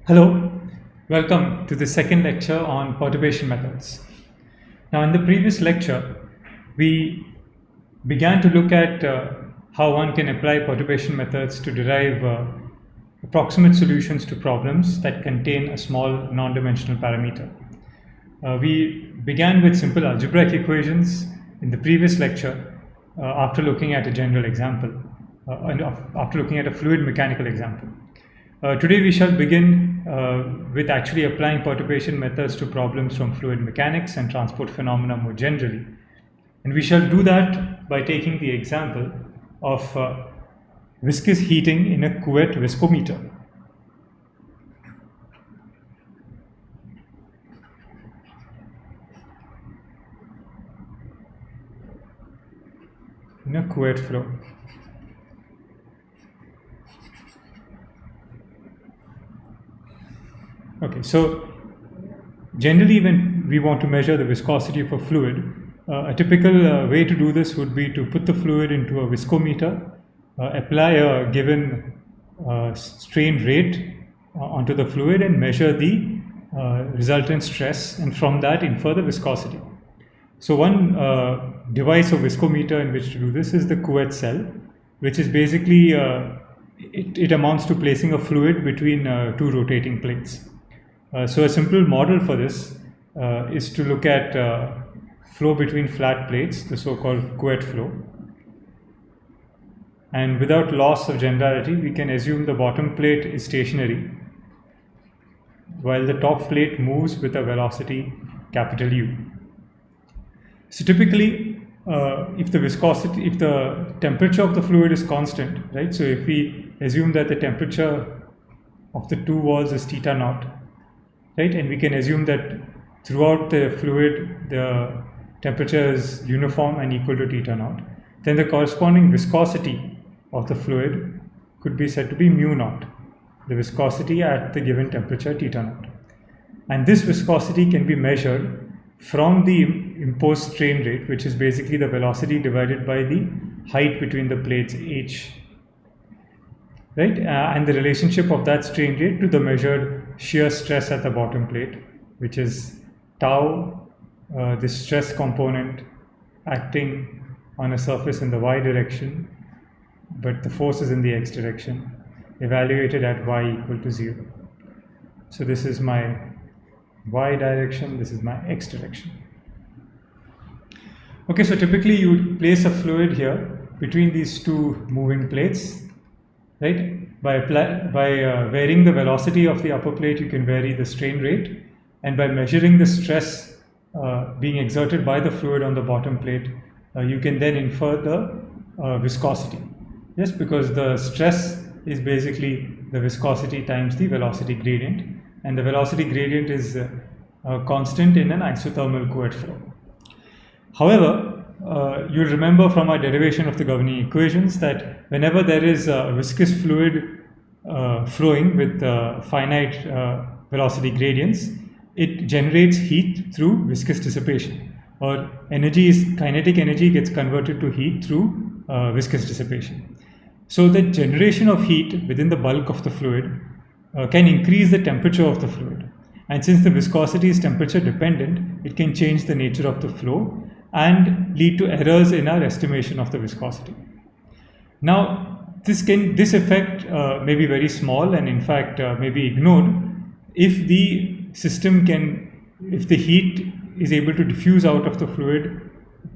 Hello, welcome to the second lecture on perturbation methods. Now, in the previous lecture, we began to look at how one can apply perturbation methods to derive approximate solutions to problems that contain a small non-dimensional parameter. We began with simple algebraic equations in the previous lecture after looking at a general example and after looking at a fluid mechanical example. Today we shall begin with actually applying perturbation methods to problems from fluid mechanics and transport phenomena more generally. And we shall do that by taking the example of viscous heating in a Couette viscometer. In a Couette flow. Okay, so generally when we want to measure the viscosity of a fluid, a typical way to do this would be to put the fluid into a viscometer, apply a given strain rate onto the fluid and measure the resultant stress, and from that infer the viscosity. So one device or viscometer in which to do this is the Couette cell, which is basically, it amounts to placing a fluid between two rotating plates. So a simple model for this is to look at flow between flat plates, the so-called Couette flow. And without loss of generality, we can assume the bottom plate is stationary, while the top plate moves with a velocity capital U. So typically, if the temperature of the fluid is constant, right? So if we assume that the temperature of the two walls is theta naught, right, and we can assume that throughout the fluid the temperature is uniform and equal to theta naught, then the corresponding viscosity of the fluid could be said to be mu naught, the viscosity at the given temperature theta naught. And this viscosity can be measured from the imposed strain rate, which is basically the velocity divided by the height between the plates h, right, and the relationship of that strain rate to the measured shear stress at the bottom plate, which is tau, the stress component acting on a surface in the y direction, but the force is in the x direction, evaluated at y equal to 0. So this is my y direction, this is my x direction. Okay, so typically you would place a fluid here between these two moving plates, right? By varying the velocity of the upper plate, you can vary the strain rate, and by measuring the stress being exerted by the fluid on the bottom plate, you can then infer the viscosity. Yes, because the stress is basically the viscosity times the velocity gradient, and the velocity gradient is constant in an isothermal Couette flow. However, you'll remember from our derivation of the governing equations that whenever there is a viscous fluid flowing with finite velocity gradients, it generates heat through viscous dissipation, or kinetic energy gets converted to heat through viscous dissipation. So the generation of heat within the bulk of the fluid can increase the temperature of the fluid. And since the viscosity is temperature dependent, it can change the nature of the flow and lead to errors in our estimation of the viscosity. Now, this effect may be very small and in fact may be ignored if the heat is able to diffuse out of the fluid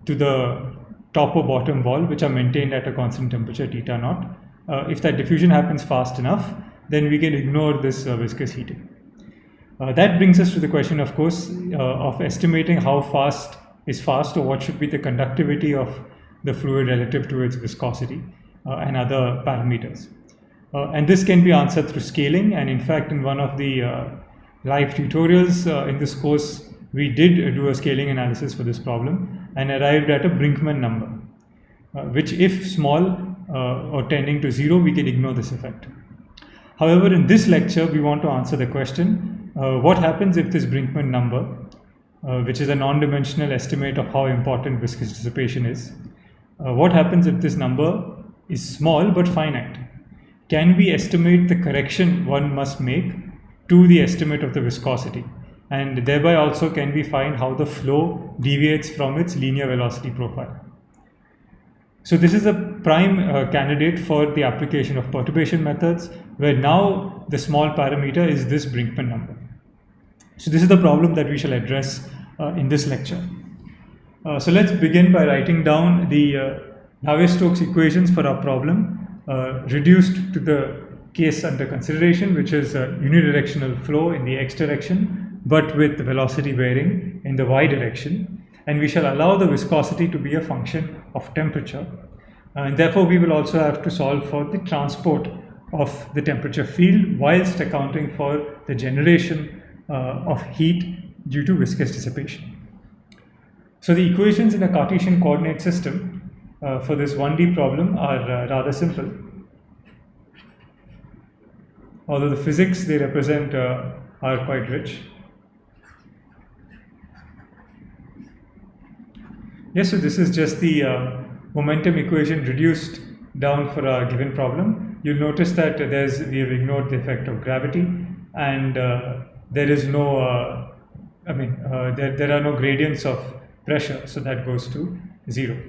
to the top or bottom wall, which are maintained at a constant temperature theta naught. If that diffusion happens fast enough, then we can ignore this viscous heating. That brings us to the question, of course, of estimating how fast is fast, or what should be the conductivity of the fluid relative to its viscosity and other parameters. And this can be answered through scaling, and in fact in one of the live tutorials in this course we did do a scaling analysis for this problem and arrived at a Brinkmann number, which if small or tending to 0, we can ignore this effect. However, in this lecture we want to answer the question, what happens if this Brinkmann number, which is a non-dimensional estimate of how important viscous dissipation is, what happens if this number is small but finite? Can we estimate the correction one must make to the estimate of the viscosity, and thereby also can we find how the flow deviates from its linear velocity profile. So this is a prime candidate for the application of perturbation methods, where now the small parameter is this Brinkman number. So this is the problem that we shall address in this lecture. So let's begin by writing down the Navier-Stokes equations for our problem, reduced to the case under consideration, which is a unidirectional flow in the x direction, but with velocity varying in the y direction. And we shall allow the viscosity to be a function of temperature. And therefore, we will also have to solve for the transport of the temperature field whilst accounting for the generation of heat due to viscous dissipation. So the equations in a Cartesian coordinate system for this 1D problem are rather simple. Although the physics they represent are quite rich. Yes, so this is just the momentum equation reduced down for a given problem. You'll notice that we have ignored the effect of gravity, and there is no, there are no gradients of pressure, so that goes to 0.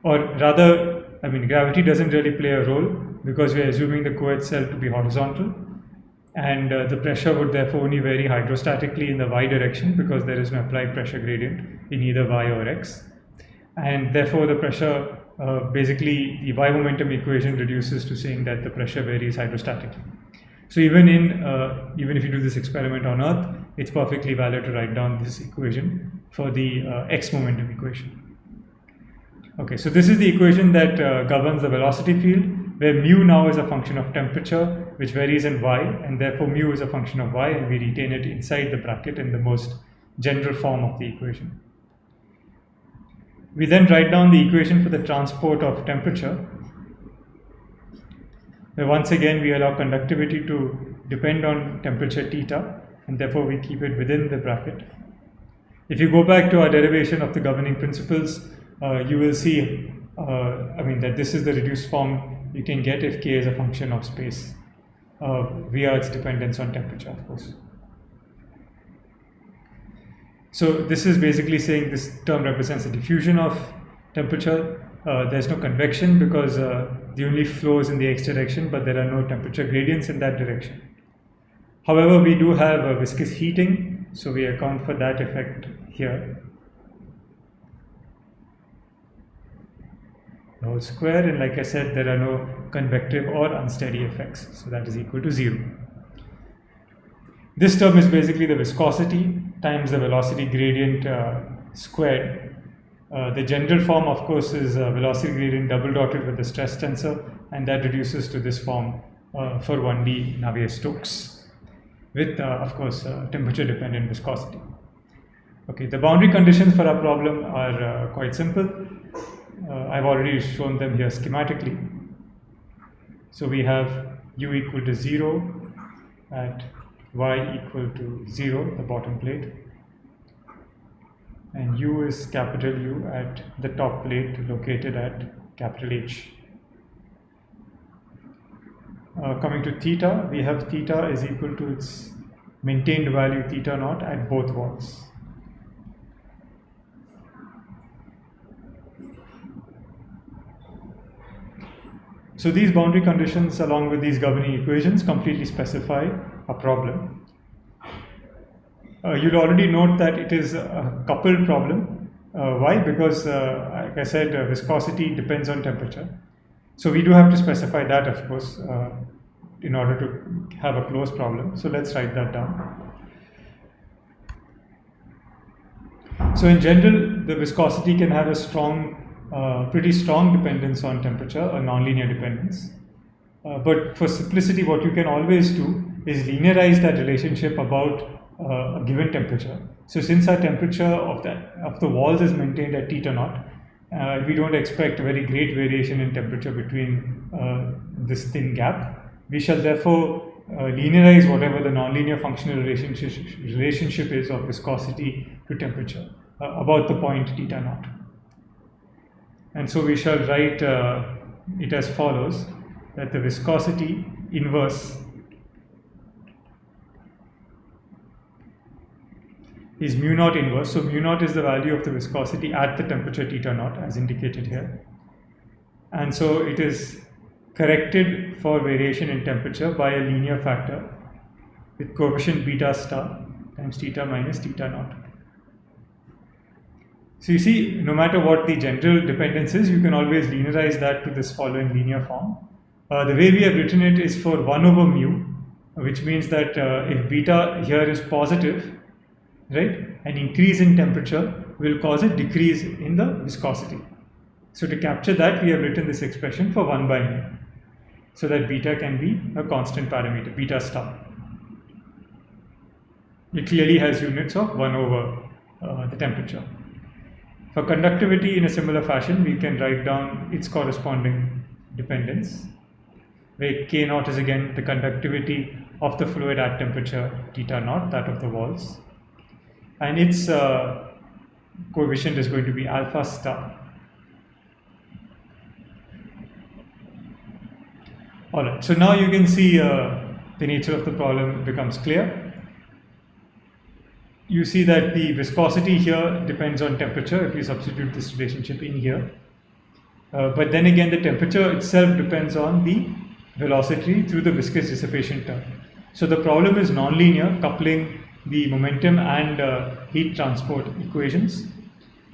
Or rather, gravity doesn't really play a role because we are assuming the Couette cell to be horizontal, and the pressure would therefore only vary hydrostatically in the y direction because there is no applied pressure gradient in either y or x. And therefore the pressure, basically the y momentum equation reduces to saying that the pressure varies hydrostatically. So even if you do this experiment on Earth, it's perfectly valid to write down this equation for the x momentum equation. Okay, so this is the equation that governs the velocity field, where mu now is a function of temperature, which varies in y, and therefore mu is a function of y, and we retain it inside the bracket in the most general form of the equation. We then write down the equation for the transport of temperature, where once again we allow conductivity to depend on temperature theta, and therefore we keep it within the bracket. If you go back to our derivation of the governing principles, you will see that this is the reduced form you can get if k is a function of space via its dependence on temperature, of course. So this is basically saying this term represents a diffusion of temperature. There's no convection because the only flow is in the x direction, but there are no temperature gradients in that direction. However, we do have a viscous heating, so we account for that effect here. The whole square, and like I said, there are no convective or unsteady effects, so that is equal to 0. This term is basically the viscosity times the velocity gradient squared. The general form, of course, is velocity gradient double dotted with the stress tensor, and that reduces to this form for 1D Navier-Stokes with, of course, temperature dependent viscosity. Okay, the boundary conditions for our problem are quite simple. I've already shown them here schematically. So we have u equal to 0 at y equal to 0, the bottom plate, and u is capital U at the top plate located at capital H. Coming to theta, we have theta is equal to its maintained value theta naught at both walls. So these boundary conditions along with these governing equations completely specify a problem. You'll already note that it is a coupled problem. Why? Because like I said, viscosity depends on temperature. So we do have to specify that, of course, in order to have a closed problem. So let's write that down. So in general, the viscosity can have a pretty strong dependence on temperature, a nonlinear dependence. But for simplicity, what you can always do is linearize that relationship about a given temperature. So since our temperature of the walls is maintained at theta naught, we don't expect a very great variation in temperature between this thin gap. We shall therefore linearize whatever the nonlinear functional relationship is of viscosity to temperature about the point theta naught. And so we shall write it as follows, that the viscosity inverse is mu naught inverse. So mu naught is the value of the viscosity at the temperature theta naught as indicated here. And so it is corrected for variation in temperature by a linear factor with coefficient beta star times theta minus theta naught. So you see, no matter what the general dependence is, you can always linearize that to this following linear form. The way we have written it is for 1 over mu, which means that if beta here is positive, right, an increase in temperature will cause a decrease in the viscosity. So to capture that, we have written this expression for 1 by mu, so that beta can be a constant parameter, beta star. It clearly has units of 1 over the temperature. For conductivity, in a similar fashion, we can write down its corresponding dependence, where K naught is again the conductivity of the fluid at temperature theta naught, that of the walls, and its coefficient is going to be alpha star. Alright, so now you can see the nature of the problem becomes clear. You see that the viscosity here depends on temperature if you substitute this relationship in here. But then again, the temperature itself depends on the velocity through the viscous dissipation term. So the problem is nonlinear, coupling the momentum and heat transport equations.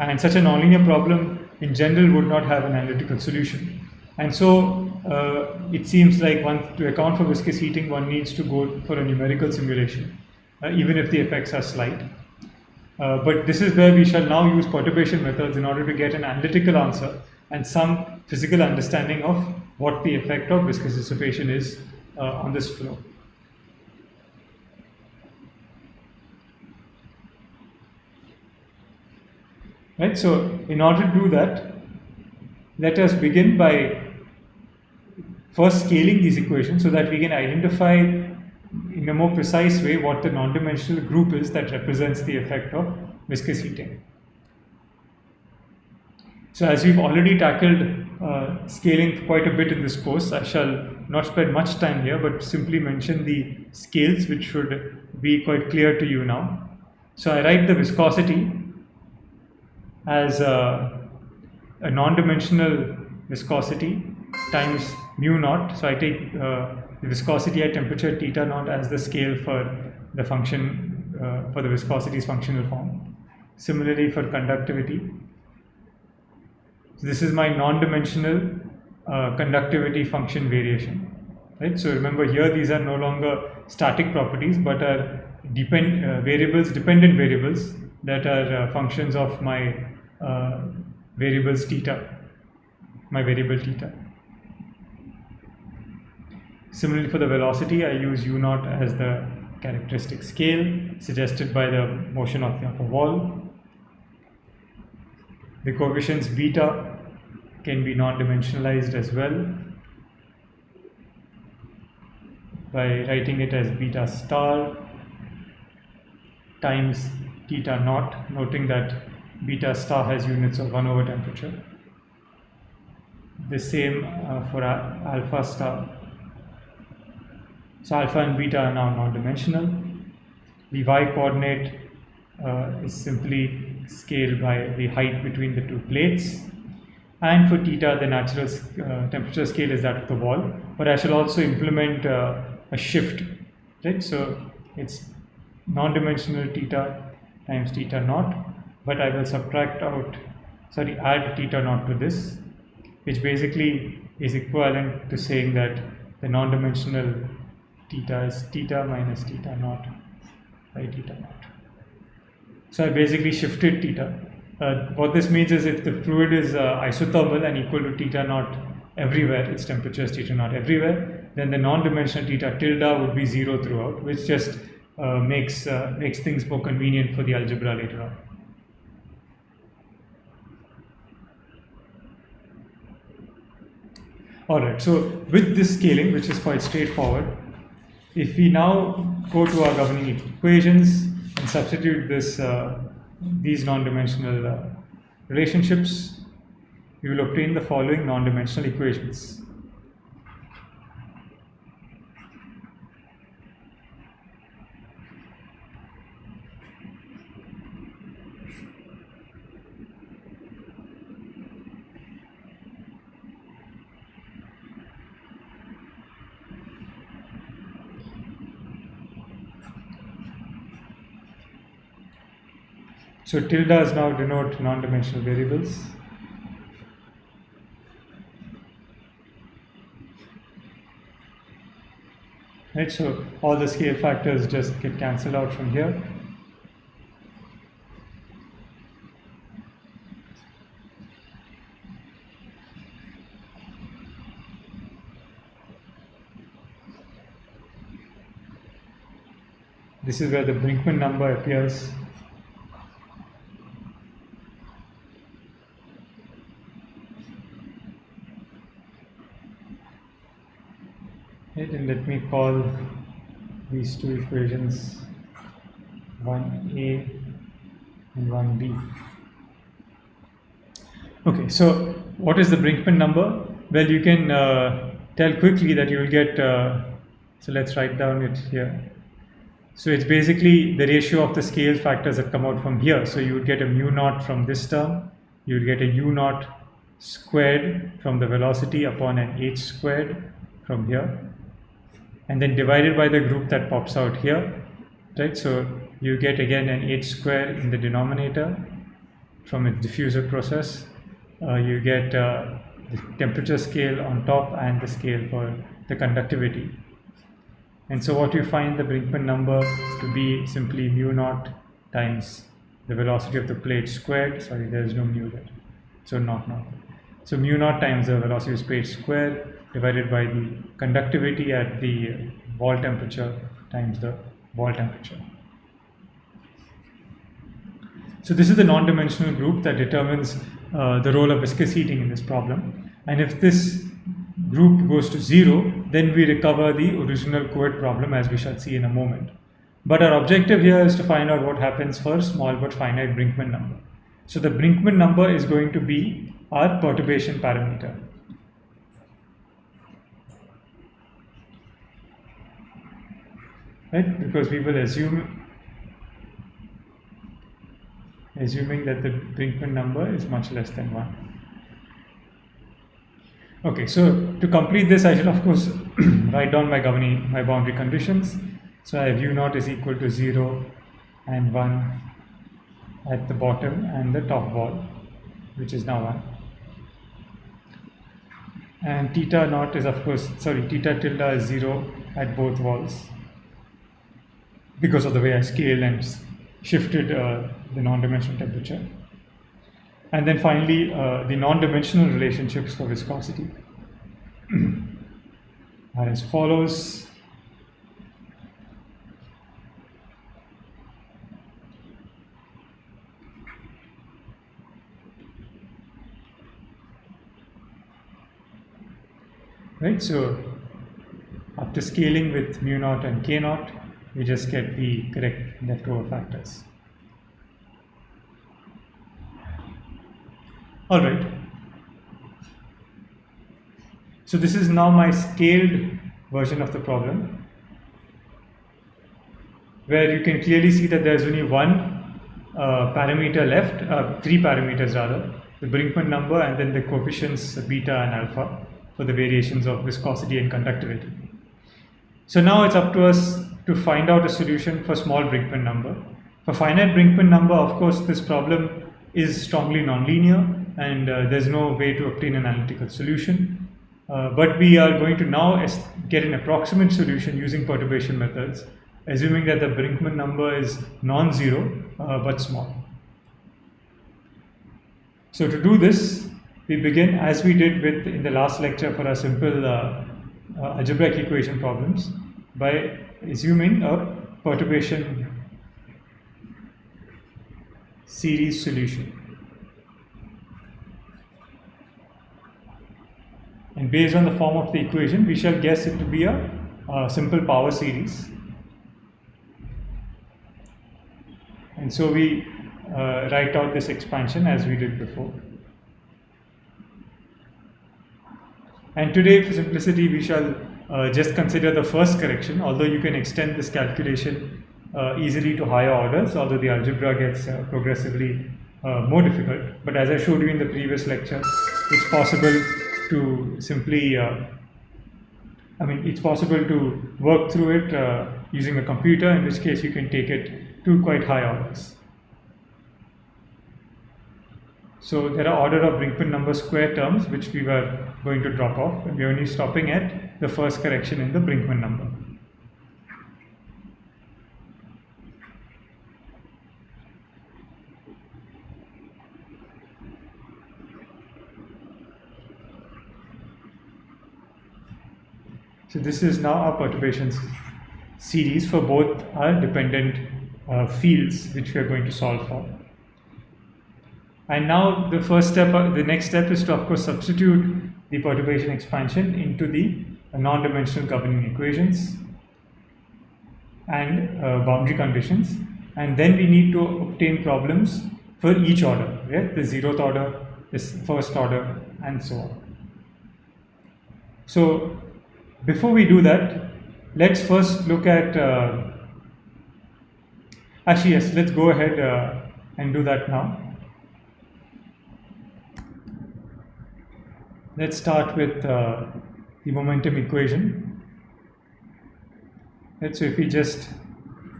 And such a nonlinear problem in general would not have an analytical solution. And so it seems like to account for viscous heating, one needs to go for a numerical simulation, even if the effects are slight. But this is where we shall now use perturbation methods in order to get an analytical answer and some physical understanding of what the effect of viscous dissipation is on this flow. Right, so in order to do that, let us begin by first scaling these equations so that we can identify in a more precise way what the non-dimensional group is that represents the effect of viscous heating. So as we've already tackled scaling quite a bit in this course, I shall not spend much time here but simply mention the scales, which should be quite clear to you now. So I write the viscosity as a non-dimensional viscosity times mu naught. So I take the viscosity at temperature theta naught as the scale for the function, for the viscosity's functional form. Similarly for conductivity. So this is my non-dimensional conductivity function variation. Right? So remember here these are no longer static properties but are dependent variables that are functions of my variables theta, my variable theta. Similarly for the velocity, I use u naught as the characteristic scale suggested by the motion of the upper wall. The coefficients beta can be non-dimensionalized as well by writing it as beta star times theta naught, noting that beta star has units of 1 over temperature. The same for alpha star. So alpha and beta are now non-dimensional. The y coordinate is simply scaled by the height between the two plates. And for theta, the natural temperature scale is that of the wall. But I shall also implement a shift, right? So it's non-dimensional theta times theta naught, but I will add theta naught to this, which basically is equivalent to saying that the non-dimensional theta is theta minus theta naught by theta naught. So I basically shifted theta. What this means is if the fluid is isothermal and equal to theta naught everywhere, its temperature is theta naught everywhere, then the non-dimensional theta tilde would be 0 throughout, which just makes things more convenient for the algebra later on. Alright, so with this scaling, which is quite straightforward, if we now go to our governing equations and substitute these non-dimensional relationships, we will obtain the following non-dimensional equations. So tildes now denote non-dimensional variables. Right, so all the scale factors just get cancelled out from here. This is where the Brinkman number appears. Right, and let me call these two equations 1a and 1b. Okay, so what is the Brinkman number? Well, you can tell quickly that you will get, so let's write down it here. So it's basically the ratio of the scale factors that come out from here. So you would get a mu naught from this term, you would get a u naught squared from the velocity upon an h squared from here, and then divided by the group that pops out here, right? So you get again an h square in the denominator from a diffuser process. You get the temperature scale on top and the scale for the conductivity. And so what you find the Brinkman number to be simply mu naught times the velocity of the plate squared. Sorry, there is no mu there. So not naught. So mu naught times the velocity of plate squared divided by the conductivity at the wall temperature times the wall temperature. So this is the non-dimensional group that determines the role of viscous heating in this problem. And if this group goes to 0, then we recover the original Couette problem, as we shall see in a moment. But our objective here is to find out what happens for small but finite Brinkman number. So the Brinkman number is going to be our perturbation parameter. Right? Because we will assuming that the Brinkman number is much less than 1. Okay, so to complete this, I should of course write down my boundary conditions. So I have u naught is equal to 0 and 1 at the bottom and the top wall, which is now 1. And theta naught is theta tilde is 0 at both walls because of the way I scaled and shifted the non-dimensional temperature. And then finally, the non-dimensional relationships for viscosity are as follows. Right, so after scaling with mu naught and k naught, we just get the correct leftover factors. All right. So this is now my scaled version of the problem, where you can clearly see that there's only one parameter left, 3 parameters rather, the Brinkman number and then the coefficients beta and alpha for the variations of viscosity and conductivity. So now it's up to us to find out a solution for small Brinkman number. For finite Brinkman number, of course, this problem is strongly nonlinear and there's no way to obtain an analytical solution. But we are going to now get an approximate solution using perturbation methods, assuming that the Brinkman number is non-zero but small. So to do this, we begin as we did with in the last lecture for our simple algebraic equation problems by assuming a perturbation series solution. And based on the form of the equation, we shall guess it to be a simple power series. And so we write out this expansion as we did before. And today, for simplicity, we shall just consider the first correction, although you can extend this calculation easily to higher orders, although the algebra gets progressively more difficult. But as I showed you in the previous lecture, it's possible to simply, it's possible to work through it using a computer, in which case you can take it to quite high orders. So there are order of Brinkman number square terms which we were going to drop off, and we are only stopping at the first correction in the Brinkman number. So this is now our perturbations series for both our dependent fields which we are going to solve for. And now the next step is to of course substitute the perturbation expansion into the non-dimensional governing equations and boundary conditions, and then we need to obtain problems for each order, right? The 0th order, this first order, and so on. So before we do that, let's first look at actually yes, let's go ahead and do that now. Let's start with the momentum equation. So if we just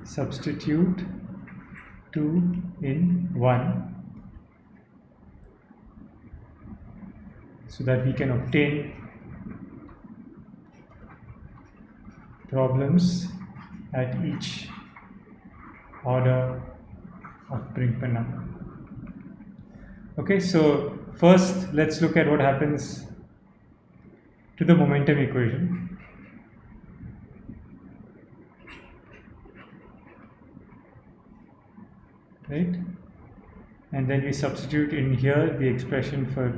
substitute 2 in 1 so that we can obtain problems at each order of Brinkman number. Okay, so first let's look at what happens to the momentum equation. Right? And then we substitute in here the expression for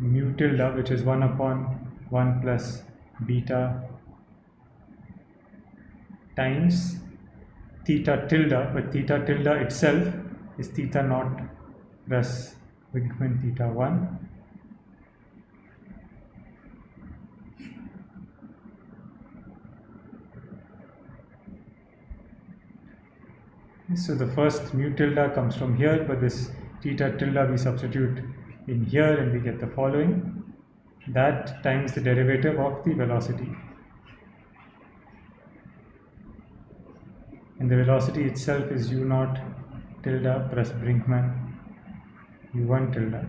mu tilde, which is 1 upon 1 plus beta times theta tilde, but theta tilde itself is theta naught plus Brinkman theta 1. So the first mu tilde comes from here, but this theta tilde we substitute in here and we get the following. That times the derivative of the velocity. And the velocity itself is u naught tilde plus Brinkman u1 tilde.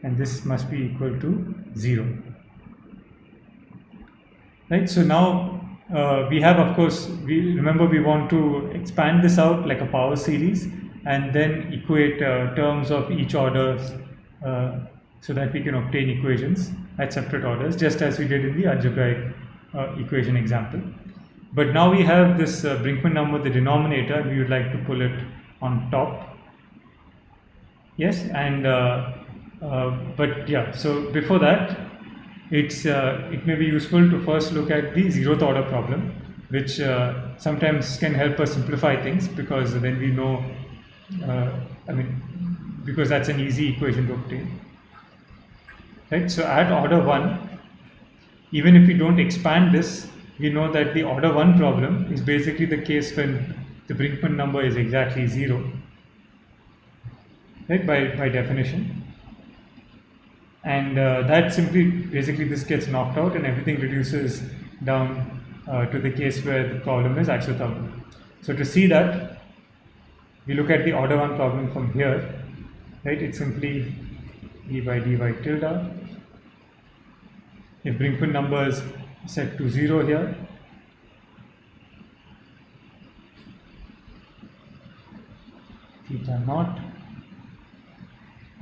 And this must be equal to 0. Right, so now we have, of course, we want to expand this out like a power series and then equate terms of each order so that we can obtain equations at separate orders, just as we did in the algebraic equation example. But now we have this Brinkman number, the denominator, and we would like to pull it on top. Yes, and but yeah, so before that, it may be useful to first look at the 0th order problem, which sometimes can help us simplify things, because then we know, because that's an easy equation to obtain. Right, so at order 1, even if we don't expand this, we know that the order 1 problem is basically the case when the Brinkman number is exactly 0, right, by definition. And that simply, basically this gets knocked out and everything reduces down to the case where the problem is isothermal. So to see that, we look at the order 1 problem from here, right? It's simply d by dy tilde. If Brinkman number is set to 0 here, theta naught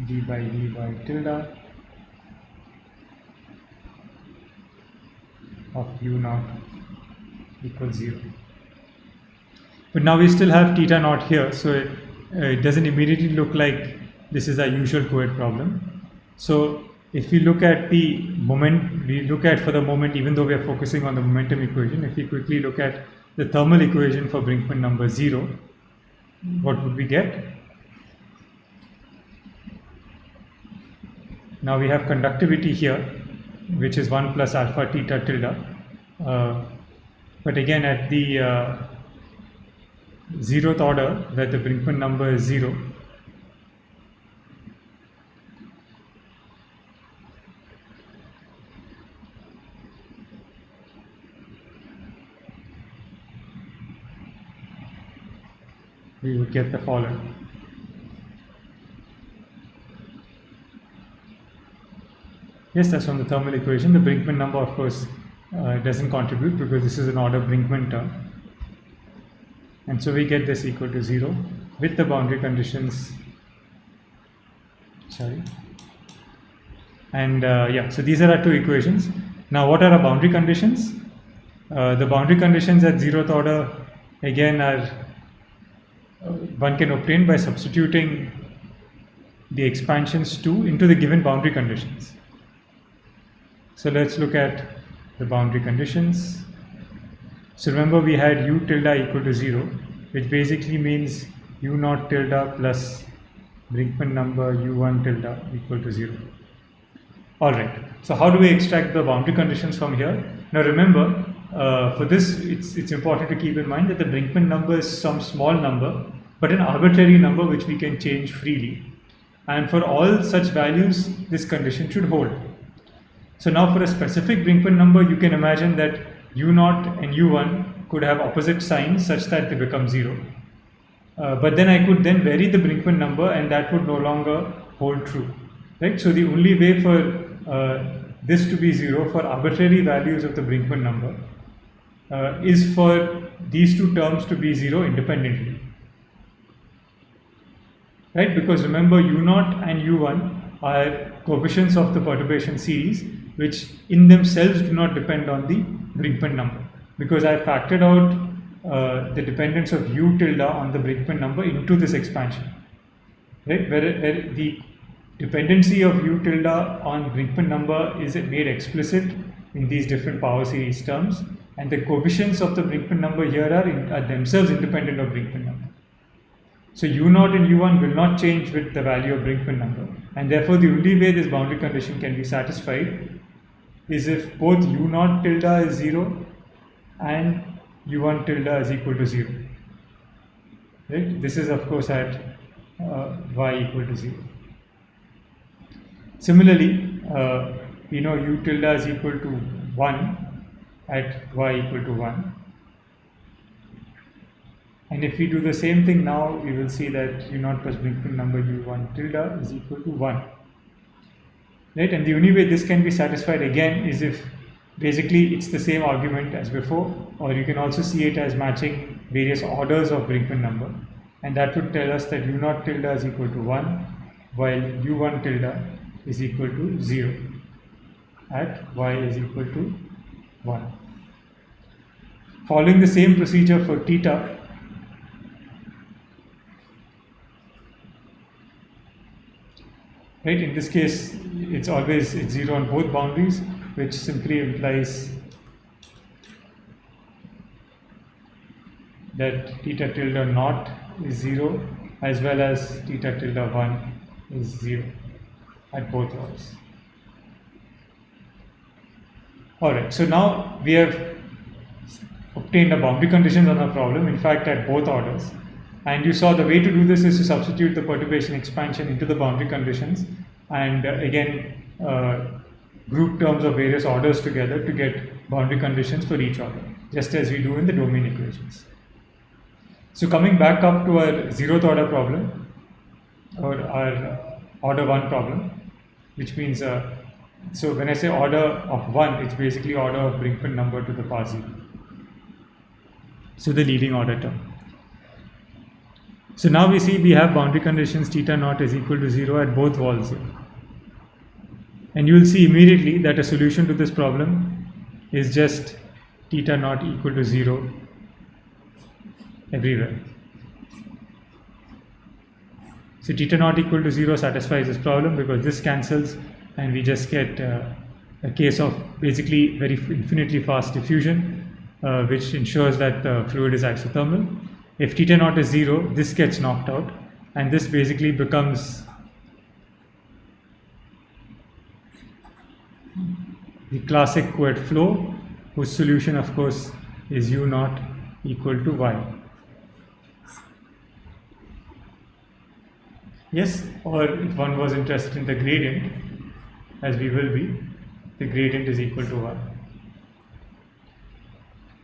d by dy tilde of u naught equals 0. But now we still have theta naught here, so it doesn't immediately look like this is our usual Couette problem. So if we look at the moment, for the moment, even though we are focusing on the momentum equation, if we quickly look at the thermal equation for Brinkman number 0, what would we get? Now we have conductivity here, which is 1 plus alpha theta tilde. But again, at the 0th order, where the Brinkman number is 0, we would get the following. Yes, that's from the thermal equation. The Brinkman number, of course, doesn't contribute because this is an order Brinkman term. And so we get this equal to 0 with the boundary conditions. Sorry. And yeah, so these are our two equations. Now, what are our boundary conditions? The boundary conditions at 0th order, again, are one can obtain by substituting the expansions 2 into the given boundary conditions. So let's look at the boundary conditions. So remember, we had u tilde equal to 0, which basically means u naught tilde plus Brinkman number u1 tilde equal to 0. Alright, so how do we extract the boundary conditions from here? Now remember, for this it's important to keep in mind that the Brinkman number is some small number, but an arbitrary number which we can change freely. And for all such values, this condition should hold. So now for a specific Brinkman number, you can imagine that u0 and u1 could have opposite signs such that they become 0. But then I could then vary the Brinkman number and that would no longer hold true. Right? So the only way for this to be 0 for arbitrary values of the Brinkman number is for these two terms to be 0 independently. Right? Because remember, u0 and u1 are coefficients of the perturbation series which in themselves do not depend on the Brinkman number, because I factored out the dependence of u tilde on the Brinkman number into this expansion. Right? Where the dependency of u tilde on Brinkman number is made explicit in these different power series terms, and the coefficients of the Brinkman number here are themselves independent of Brinkman number. So u0 and u1 will not change with the value of Brinkman number, and therefore the only way this boundary condition can be satisfied is if both u0 tilde is 0 and u1 tilde is equal to 0. Right? This is of course at y equal to 0. Similarly, we know u tilde is equal to 1 at y equal to 1. And if we do the same thing now, we will see that u0 plus Brinkman number u1 tilde is equal to 1. Right? And the only way this can be satisfied again is if basically it's the same argument as before, or you can also see it as matching various orders of Brinkman number. And that would tell us that u0 tilde is equal to 1, while u1 tilde is equal to 0 at y is equal to 1. Following the same procedure for theta, right, in this case it's 0 on both boundaries, which simply implies that theta tilde naught is 0 as well as theta tilde 1 is 0 at both orders. Alright, so now we have obtained the boundary conditions on our problem, in fact at both orders. And you saw the way to do this is to substitute the perturbation expansion into the boundary conditions and again group terms of various orders together to get boundary conditions for each order, just as we do in the domain equations. So coming back up to our 0th order problem, or our order 1 problem, which means, so when I say order of 1, it's basically order of Brinkman number to the power 0. So the leading order term. So now we see we have boundary conditions theta naught is equal to 0 at both walls here. And you will see immediately that a solution to this problem is just theta naught equal to 0 everywhere. So theta naught equal to 0 satisfies this problem because this cancels and we just get a case of basically very infinitely fast diffusion, which ensures that the fluid is isothermal. If theta naught is 0, this gets knocked out and this basically becomes the classic Couette flow, whose solution of course is u naught equal to y. Yes, or if one was interested in the gradient, as we will be, the gradient is equal to 1.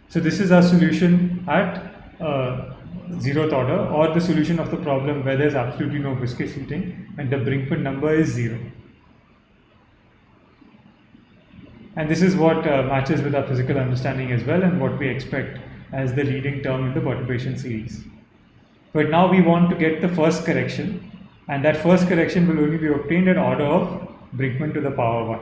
So this is our solution at 0th order, or the solution of the problem where there is absolutely no viscous heating and the Brinkman number is 0. And this is what matches with our physical understanding as well, and what we expect as the leading term in the perturbation series. But now we want to get the first correction, and that first correction will only be obtained at order of Brinkmann to the power 1.